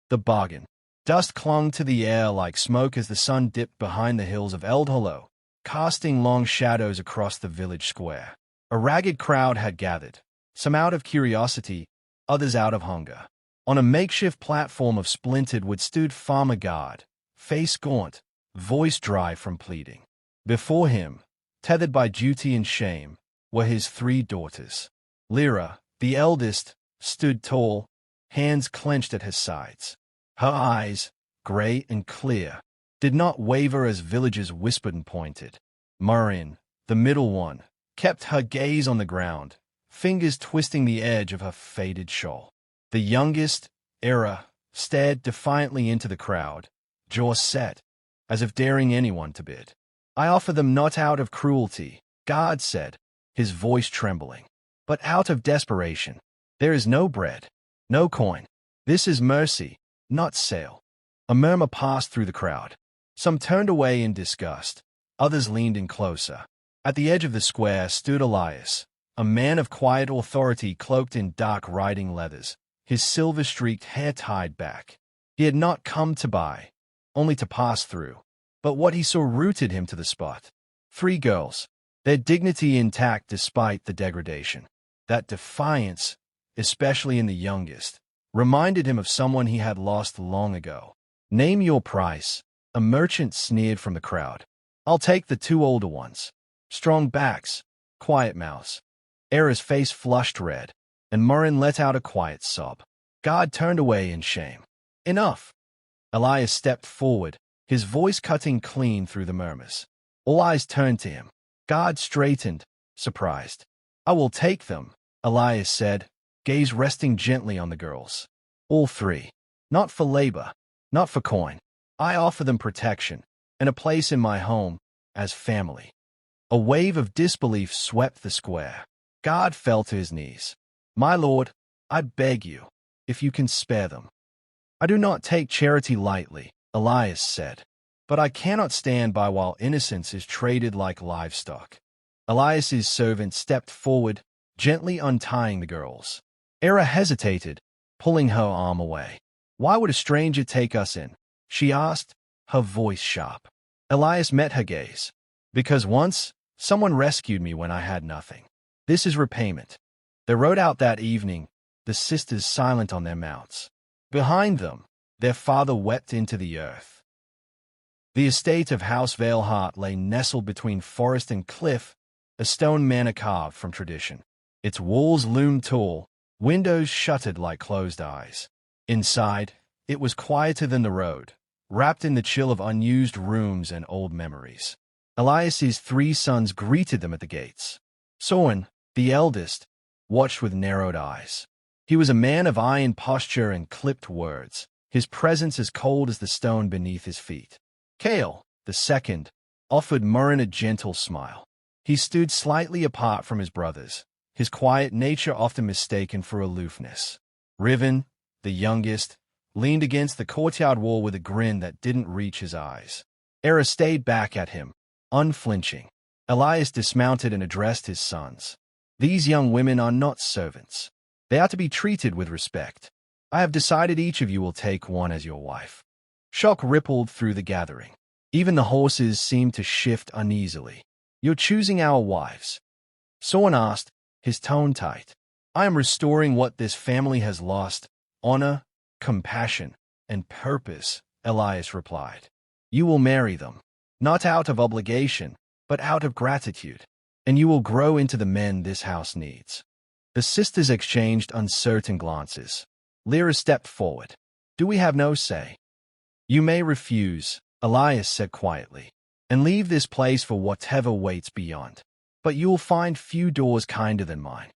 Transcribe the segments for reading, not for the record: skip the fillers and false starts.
The bargain. Dust clung to the air like smoke as the sun dipped behind the hills of Eldhollow, casting long shadows across the village square. A ragged crowd had gathered, some out of curiosity, others out of hunger. On a makeshift platform of splintered wood stood Farmer Guard, face gaunt, voice dry from pleading. Before him, tethered by duty and shame, were his 3 daughters. Lyra, the eldest, stood tall, hands clenched at her sides. Her eyes, gray and clear, did not waver as villagers whispered and pointed. Marin, the middle one, kept her gaze on the ground, fingers twisting the edge of her faded shawl. The youngest, Era, stared defiantly into the crowd, jaw set, as if daring anyone to bid. "I offer them not out of cruelty," God said, his voice trembling, "but out of desperation. There is no bread, no coin. This is mercy, not sale." A murmur passed through the crowd. Some turned away in disgust, others leaned in closer. At the edge of the square stood Elias, a man of quiet authority cloaked in dark riding leathers, his silver-streaked hair tied back. He had not come to buy, only to pass through. But what he saw rooted him to the spot. 3 girls, their dignity intact despite the degradation. That defiance, especially in the youngest, reminded him of someone he had lost long ago. "Name your price," a merchant sneered from the crowd. "I'll take the 2 older ones." Strong backs, quiet mouths. Era's face flushed red, and Marin let out a quiet sob. God turned away in shame. "Enough." Elias stepped forward, his voice cutting clean through the murmurs. All eyes turned to him. God straightened, surprised. "I will take them," Elias said, gaze resting gently on the girls. "All 3. Not for labor, not for coin. I offer them protection, and a place in my home, as family." A wave of disbelief swept the square. God fell to his knees. "My lord, I beg you, if you can spare them." "I do not take charity lightly," Elias said, "but I cannot stand by while innocence is traded like livestock." Elias's servant stepped forward, gently untying the girls. Era hesitated, pulling her arm away. "Why would a stranger take us in?" she asked, her voice sharp. Elias met her gaze. "Because once, someone rescued me when I had nothing. This is repayment." They rode out that evening, the sisters silent on their mounts. Behind them, their father wept into the earth. The estate of House Valehart lay nestled between forest and cliff, a stone manor carved from tradition. Its walls loomed tall, windows shuttered like closed eyes. Inside, it was quieter than the road, wrapped in the chill of unused rooms and old memories. Elias's 3 sons greeted them at the gates. Soren, the eldest, watched with narrowed eyes. He was a man of iron posture and clipped words, his presence as cold as the stone beneath his feet. Kale, the second, offered Marin a gentle smile. He stood slightly apart from his brothers, his quiet nature often mistaken for aloofness. Riven, the youngest, leaned against the courtyard wall with a grin that didn't reach his eyes. Era stayed back at him, unflinching. Elias dismounted and addressed his sons. "These young women are not servants. They are to be treated with respect. I have decided each of you will take one as your wife." Shock rippled through the gathering. Even the horses seemed to shift uneasily. "You're choosing our wives?" Soren asked, his tone tight. "I am restoring what this family has lost, honor, compassion, and purpose," Elias replied. "You will marry them, not out of obligation, but out of gratitude, and you will grow into the men this house needs." The sisters exchanged uncertain glances. Lyra stepped forward. "Do we have no say?" "You may refuse," Elias said quietly, "and leave this place for whatever waits beyond. But you will find few doors kinder than mine."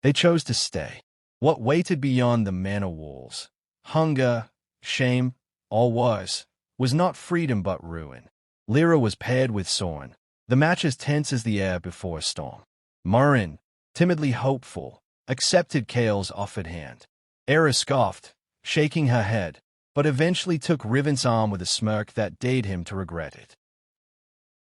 They chose to stay. What waited beyond the manor walls, hunger, shame, or worse, was not freedom but ruin. Lyra was paired with Soren, the match as tense as the air before a storm. Marin, timidly hopeful, accepted Kale's offered hand. Era scoffed, shaking her head, but eventually took Riven's arm with a smirk that dared him to regret it.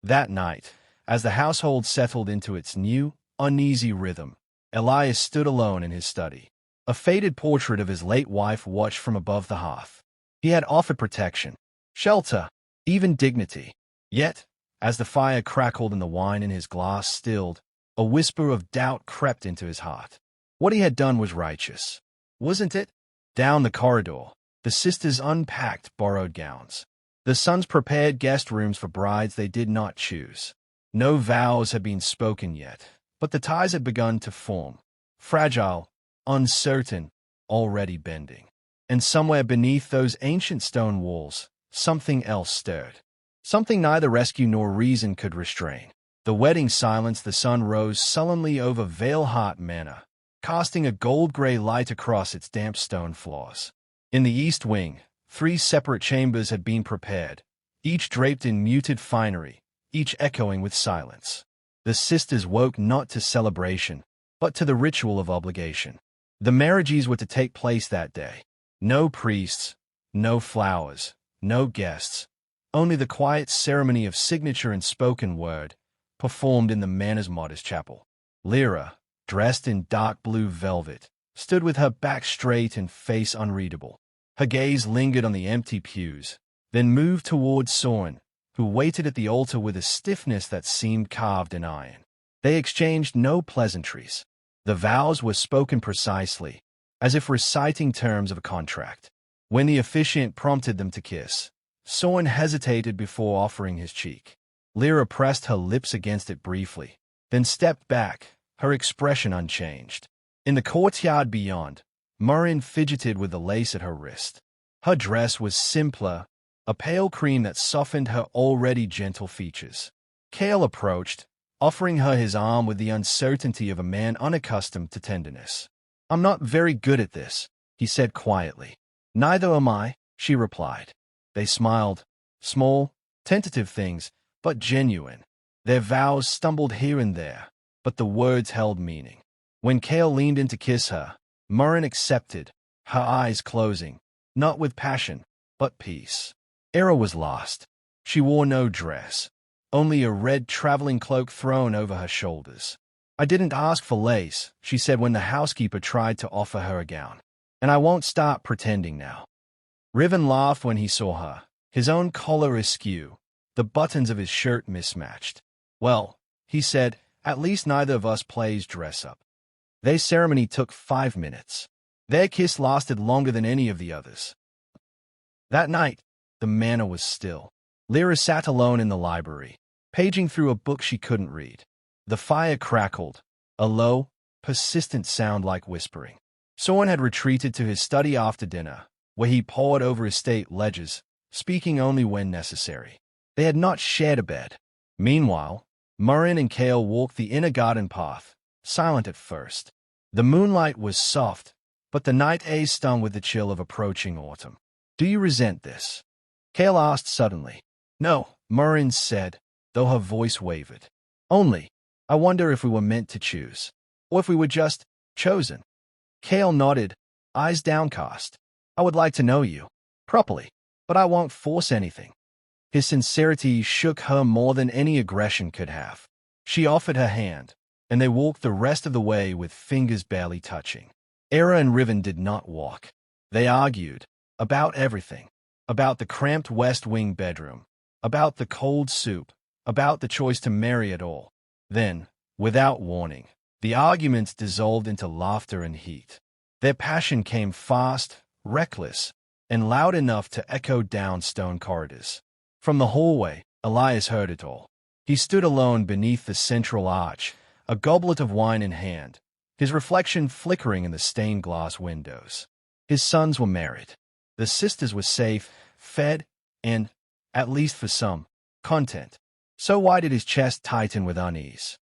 That night, as the household settled into its new, uneasy rhythm, Elias stood alone in his study. A faded portrait of his late wife watched from above the hearth. He had offered protection, shelter, even dignity. Yet, as the fire crackled and the wine in his glass stilled, a whisper of doubt crept into his heart. What he had done was righteous, wasn't it? Down the corridor, the sisters unpacked borrowed gowns. The sons prepared guest rooms for brides they did not choose. No vows had been spoken yet, but the ties had begun to form, fragile, uncertain, already bending. And somewhere beneath those ancient stone walls, something else stirred. Something neither rescue nor reason could restrain. The wedding silence, the sun rose sullenly over Valehart Manor, casting a gold-gray light across its damp stone floors. In the east wing, 3 separate chambers had been prepared, each draped in muted finery, each echoing with silence. The sisters woke not to celebration, but to the ritual of obligation. The marriages were to take place that day. No priests, no flowers, no guests, only the quiet ceremony of signature and spoken word, performed in the manor's modest chapel. Lyra, dressed in dark blue velvet, stood with her back straight and face unreadable. Her gaze lingered on the empty pews, then moved towards Soren, who waited at the altar with a stiffness that seemed carved in iron. They exchanged no pleasantries. The vows were spoken precisely, as if reciting terms of a contract. When the officiant prompted them to kiss, Soren hesitated before offering his cheek. Lyra pressed her lips against it briefly, then stepped back, her expression unchanged. In the courtyard beyond, Murin fidgeted with the lace at her wrist. Her dress was simpler, a pale cream that softened her already gentle features. Kale approached, offering her his arm with the uncertainty of a man unaccustomed to tenderness. "I'm not very good at this," he said quietly. "Neither am I," she replied. They smiled, small, tentative things, but genuine. Their vows stumbled here and there, but the words held meaning. When Kale leaned in to kiss her, Murin accepted, her eyes closing, not with passion, but peace. Era was lost. She wore no dress, only a red traveling cloak thrown over her shoulders. "I didn't ask for lace," she said when the housekeeper tried to offer her a gown. "And I won't start pretending now." Riven laughed when he saw her, his own collar askew, the buttons of his shirt mismatched. "Well," he said, "at least neither of us plays dress-up." Their ceremony took 5 minutes. Their kiss lasted longer than any of the others. That night, the manor was still. Lyra sat alone in the library, paging through a book she couldn't read. The fire crackled, a low, persistent sound like whispering. Soren had retreated to his study after dinner, where he pored over estate ledgers, speaking only when necessary. They had not shared a bed. Meanwhile, Murin and Kale walked the inner garden path, silent at first. The moonlight was soft, but the night air stung with the chill of approaching autumn. "Do you resent this?" Kale asked suddenly. "No," Murin said, though her voice wavered. "Only, I wonder if we were meant to choose, or if we were just chosen." Kale nodded, eyes downcast. "I would like to know you, properly, but I won't force anything." His sincerity shook her more than any aggression could have. She offered her hand, and they walked the rest of the way with fingers barely touching. Era and Riven did not walk. They argued about everything, about the cramped West Wing bedroom, about the cold soup, about the choice to marry at all. Then, without warning, the arguments dissolved into laughter and heat. Their passion came fast, reckless, and loud enough to echo down stone corridors. From the hallway, Elias heard it all. He stood alone beneath the central arch, a goblet of wine in hand, his reflection flickering in the stained glass windows. His sons were married. The sisters were safe, fed, and, at least for some, content. So why did his chest tighten with unease?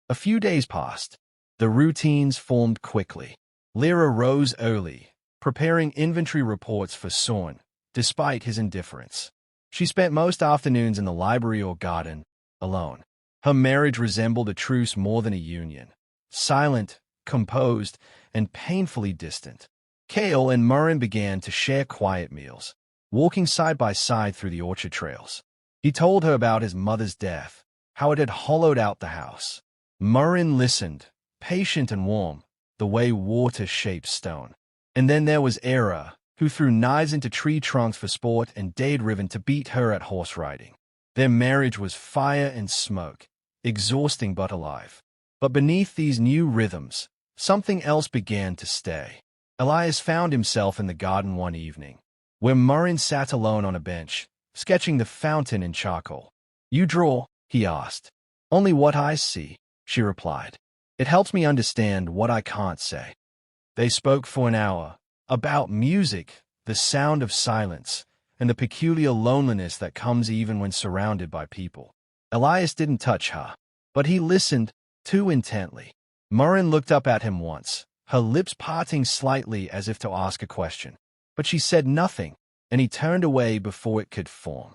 A few days passed. The routines formed quickly. Lyra rose early, preparing inventory reports for Soren, despite his indifference. She spent most afternoons in the library or garden, alone. Her marriage resembled a truce more than a union. Silent, composed, and painfully distant. Kale and Murin began to share quiet meals, walking side by side through the orchard trails. He told her about his mother's death, how it had hollowed out the house. Murin listened, patient and warm, the way water shapes stone. And then there was Era, who threw knives into tree trunks for sport and dared Riven to beat her at horse riding. Their marriage was fire and smoke, exhausting but alive. But beneath these new rhythms, something else began to stay. Elias found himself in the garden one evening, where Murrin sat alone on a bench, sketching the fountain in charcoal. "You draw?" he asked. "Only what I see," she replied. "It helps me understand what I can't say." They spoke for an hour, about music, the sound of silence, and the peculiar loneliness that comes even when surrounded by people. Elias didn't touch her, but he listened, too intently. Murrin looked up at him once, her lips parting slightly as if to ask a question. But she said nothing, and he turned away before it could form.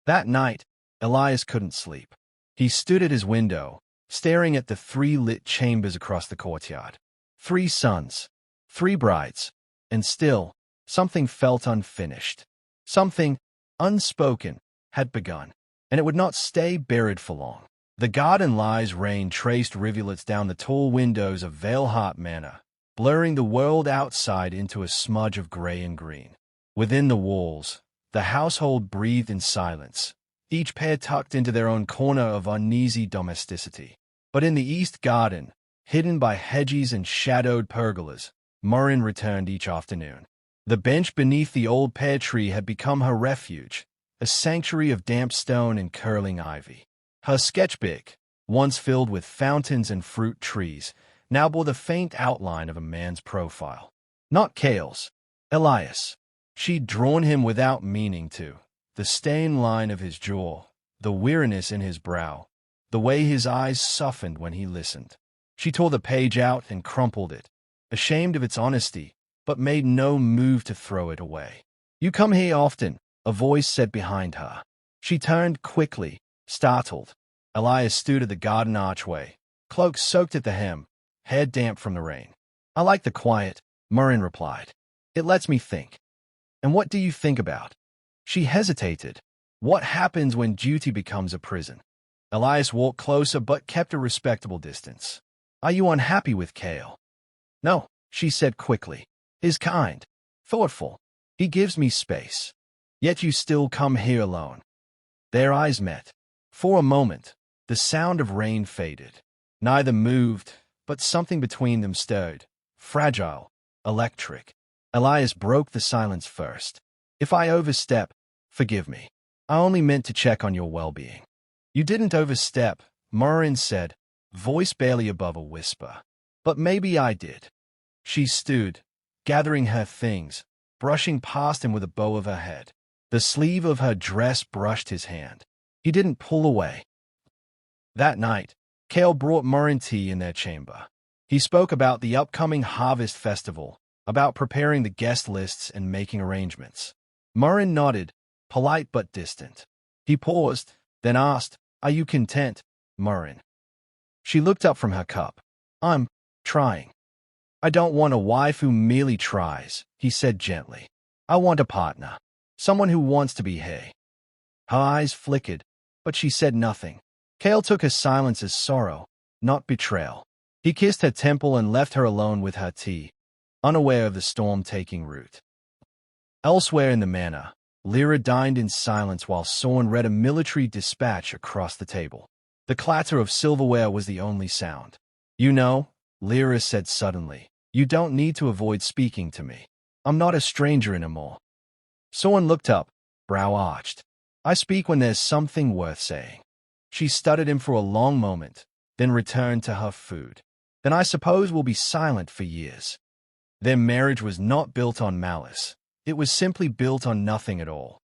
That night, Elias couldn't sleep. He stood at his window, staring at the 3 lit chambers across the courtyard. 3 sons, 3 brides, and still, something felt unfinished. Something, unspoken, had begun, and it would not stay buried for long. The garden lies rain traced rivulets down the tall windows of Valehart Manor, blurring the world outside into a smudge of gray and green. Within the walls, the household breathed in silence, each pair tucked into their own corner of uneasy domesticity. But in the east garden, hidden by hedges and shadowed pergolas, Murrin returned each afternoon. The bench beneath the old pear tree had become her refuge, a sanctuary of damp stone and curling ivy. Her sketchbook, once filled with fountains and fruit trees, now bore the faint outline of a man's profile. Not Cale's, Elias. She'd drawn him without meaning to. The stained line of his jaw, the weariness in his brow, the way his eyes softened when he listened. She tore the page out and crumpled it, ashamed of its honesty, but made no move to throw it away. "You come here often," a voice said behind her. She turned quickly, startled. Elias stood at the garden archway, cloak soaked at the hem, hair damp from the rain. "I like the quiet," Murrin replied. "It lets me think." "And what do you think about?" She hesitated. What happens when duty becomes a prison? Elias walked closer but kept a respectable distance. "Are you unhappy with Cale?" "No," she said quickly. "He's kind, thoughtful. He gives me space. Yet you still come here alone." Their eyes met. For a moment, the sound of rain faded. Neither moved, but something between them stirred, fragile, electric. Elias broke the silence first. "If I overstep, forgive me. I only meant to check on your well-being." "You didn't overstep," Murrin said, voice barely above a whisper. "But maybe I did." She stood, gathering her things, brushing past him with a bow of her head. The sleeve of her dress brushed his hand. He didn't pull away. That night, Cale brought Murrin tea in their chamber. He spoke about the upcoming harvest festival, about preparing the guest lists and making arrangements. Murrin nodded, polite but distant. He paused, then asked, "Are you content, Murrin?" She looked up from her cup. "I'm trying." "I don't want a wife who merely tries," he said gently. "I want a partner, someone who wants to be here." Her eyes flickered, but she said nothing. Cale took her silence as sorrow, not betrayal. He kissed her temple and left her alone with her tea, unaware of the storm taking root. Elsewhere in the manor, Lyra dined in silence while Sorn read a military dispatch across the table. The clatter of silverware was the only sound. "You know," Lyra said suddenly, "you don't need to avoid speaking to me. I'm not a stranger anymore." Sorn looked up, brow arched. "I speak when there's something worth saying." She studied him for a long moment, then returned to her food. "Then I suppose we'll be silent for years." Their marriage was not built on malice. It was simply built on nothing at all.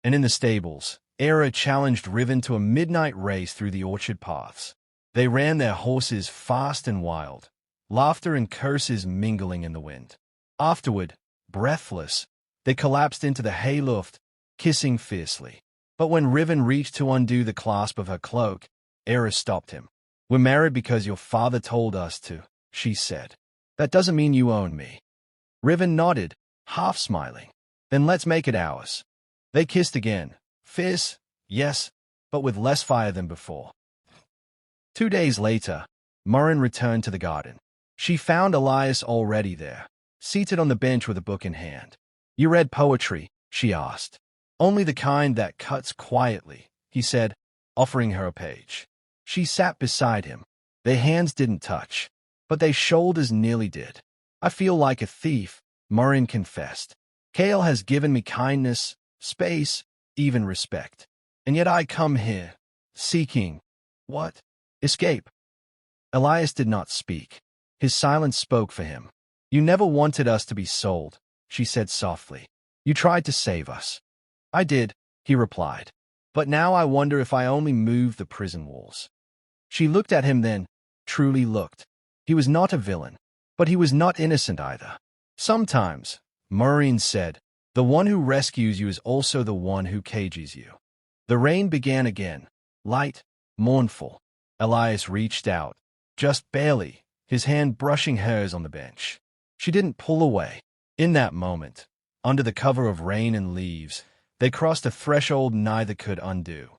And in the stables, Era challenged Riven to a midnight race through the orchard paths. They ran their horses fast and wild, laughter and curses mingling in the wind. Afterward, breathless, they collapsed into the hayloft, kissing fiercely. But when Riven reached to undo the clasp of her cloak, Era stopped him. "We're married because your father told us to," she said. "That doesn't mean you own me." Riven nodded, half smiling. "Then let's make it ours." They kissed again. Fierce, yes, but with less fire than before. 2 days later, Murrin returned to the garden. She found Elias already there. seated on the bench with a book in hand. "You read poetry?" she asked. "Only the kind that cuts quietly," he said, offering her a page. She sat beside him. Their hands didn't touch, but their shoulders nearly did. "I feel like a thief," Morin confessed. "Kale has given me kindness, space, even respect. And yet I come here, seeking, what? Escape." Elias did not speak. His silence spoke for him. "You never wanted us to be sold," she said softly. "You tried to save us." "I did," he replied. "But now I wonder if I only moved the prison walls." She looked at him then, truly looked. He was not a villain, but he was not innocent either. "Sometimes," Maureen said, "the one who rescues you is also the one who cages you." The rain began again, light, mournful. Elias reached out, just barely, his hand brushing hers on the bench. She didn't pull away. In that moment, under the cover of rain and leaves, they crossed a threshold neither could undo.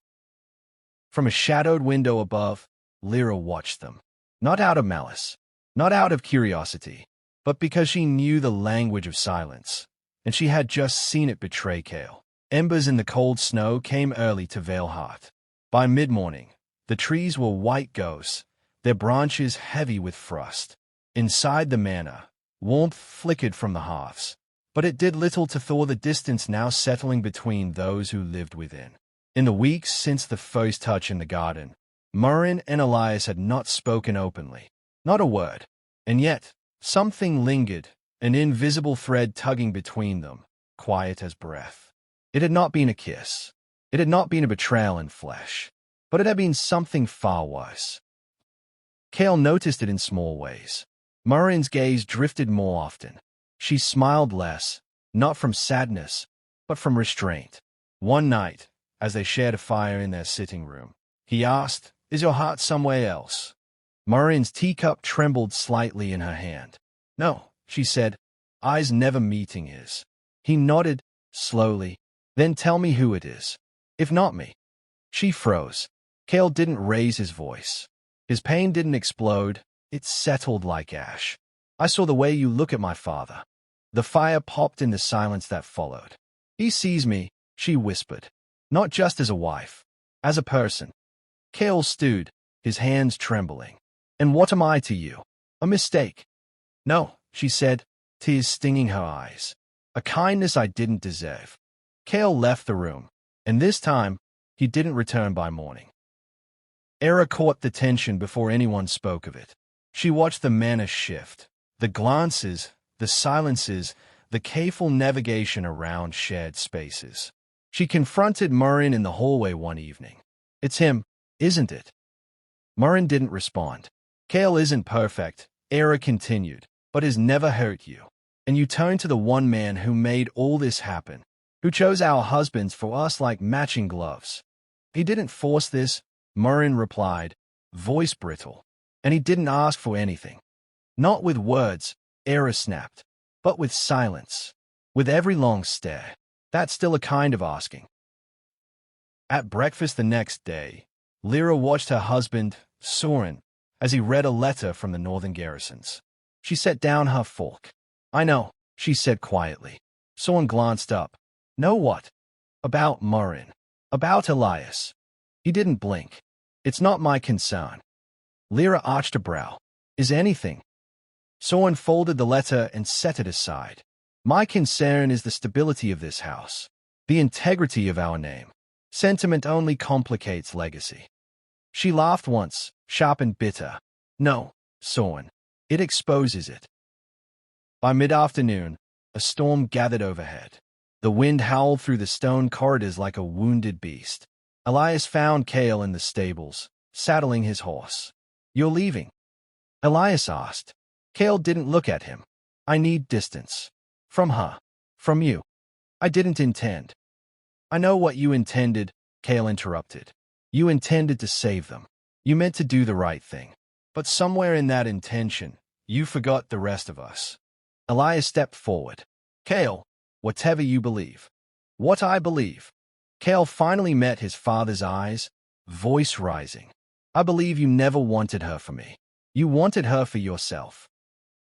From a shadowed window above, Lyra watched them. Not out of malice, not out of curiosity, but because she knew the language of silence, and she had just seen it betray Kale. Embers in the cold snow came early to Valehart. By mid-morning, the trees were white ghosts, their branches heavy with frost. Inside the manor, warmth flickered from the hearths, but it did little to thaw the distance now settling between those who lived within. In the weeks since the first touch in the garden, Morin and Elias had not spoken openly. Not a word. And yet, something lingered, an invisible thread tugging between them, quiet as breath. It had not been a kiss. It had not been a betrayal in flesh. But it had been something far worse. Kale noticed it in small ways. Morin's gaze drifted more often. She smiled less, not from sadness, but from restraint. One night, as they shared a fire in their sitting room, he asked, "Is your heart somewhere else?" Morin's teacup trembled slightly in her hand. "No," she said, eyes never meeting his. He nodded, slowly. "Then tell me who it is. If not me." She froze. Kale didn't raise his voice. His pain didn't explode. It settled like ash. "I saw the way you look at my father." The fire popped in the silence that followed. "He sees me," she whispered. "Not just as a wife. As a person." Kale stewed, his hands trembling. "And what am I to you? A mistake?" "No," she said, tears stinging her eyes. "A kindness I didn't deserve." Kale left the room, and this time, he didn't return by morning. Era caught the tension before anyone spoke of it. She watched the manner shift, the glances, the silences, the careful navigation around shared spaces. She confronted Morin in the hallway one evening. "It's him, isn't it?" Morin didn't respond. "Kale isn't perfect," Era continued, "but has never hurt you. And you turn to the one man who made all this happen, who chose our husbands for us like matching gloves." "He didn't force this," Morin replied, voice brittle. "And he didn't ask for anything." "Not with words," Era snapped, "but with silence. With every long stare. That's still a kind of asking." At breakfast the next day, Lyra watched her husband, Soren, as he read a letter from the northern garrisons. She set down her fork. "I know," she said quietly. Soren glanced up. "Know what?" "About Morin. About Elias." He didn't blink. "It's not my concern." Lyra arched a brow. "Is anything?" Soren folded the letter and set it aside. "My concern is the stability of this house, the integrity of our name. Sentiment only complicates legacy." She laughed once, sharp and bitter. "No, Soren. It exposes it." By mid-afternoon, a storm gathered overhead. The wind howled through the stone corridors like a wounded beast. Elias found Kale in the stables, saddling his horse. "You're leaving?" Elias asked. Kale didn't look at him. "I need distance. From her. From you." "I didn't intend." "I know what you intended," Kale interrupted. "You intended to save them. You meant to do the right thing. But somewhere in that intention, you forgot the rest of us." Elias stepped forward. "Kale, whatever you believe." "What I believe." Kale finally met his father's eyes, voice rising. "I believe you never wanted her for me. You wanted her for yourself."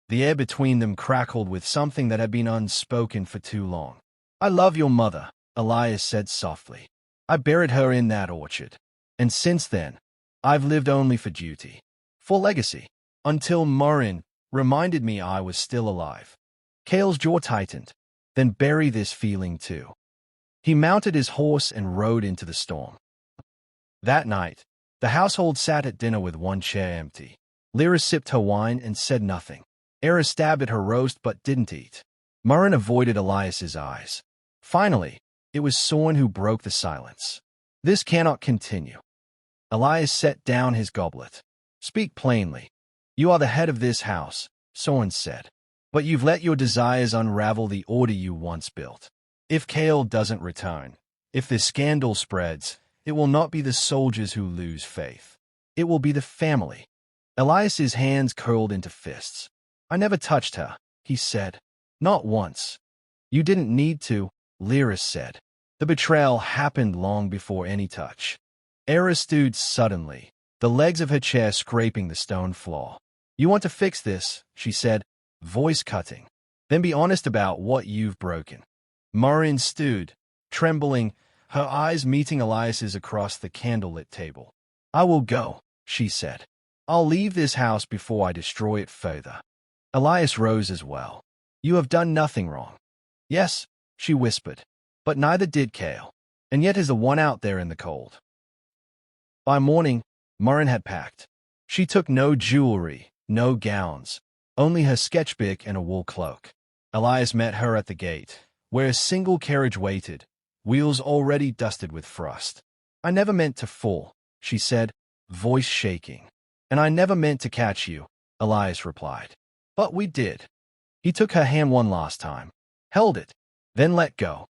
The air between them crackled with something that had been unspoken for too long. "I love your mother," Elias said softly. "I buried her in that orchard. And since then, I've lived only for duty, for legacy, until Morin reminded me I was still alive." Cale's jaw tightened. "Then bury this feeling too." He mounted his horse and rode into the storm. That night, the household sat at dinner with one chair empty. Lyra sipped her wine and said nothing. Era stabbed at her roast but didn't eat. Morin avoided Elias's eyes. Finally, it was Soren who broke the silence. "This cannot continue." Elias set down his goblet. "Speak plainly. You are the head of this house," Soren said. "But you've let your desires unravel the order you once built. If Kale doesn't return, if this scandal spreads, it will not be the soldiers who lose faith. It will be the family." Elias's hands curled into fists. "I never touched her," he said. "Not once." "You didn't need to," Lyra said. "The betrayal happened long before any touch." Era stood suddenly, the legs of her chair scraping the stone floor. "You want to fix this," she said, voice cutting. "Then be honest about what you've broken." Morin stood, trembling, her eyes meeting Elias's across the candlelit table. "I will go," she said. "I'll leave this house before I destroy it further." Elias rose as well. "You have done nothing wrong." "Yes," she whispered, "but neither did Kale, and yet is the one out there in the cold." By morning, Morin had packed. She took no jewelry, no gowns, only her sketchbook and a wool cloak. Elias met her at the gate, where a single carriage waited, wheels already dusted with frost. "I never meant to fall," she said, voice shaking. "And I never meant to catch you," Elias replied. "But we did." He took her hand one last time, held it, then let go.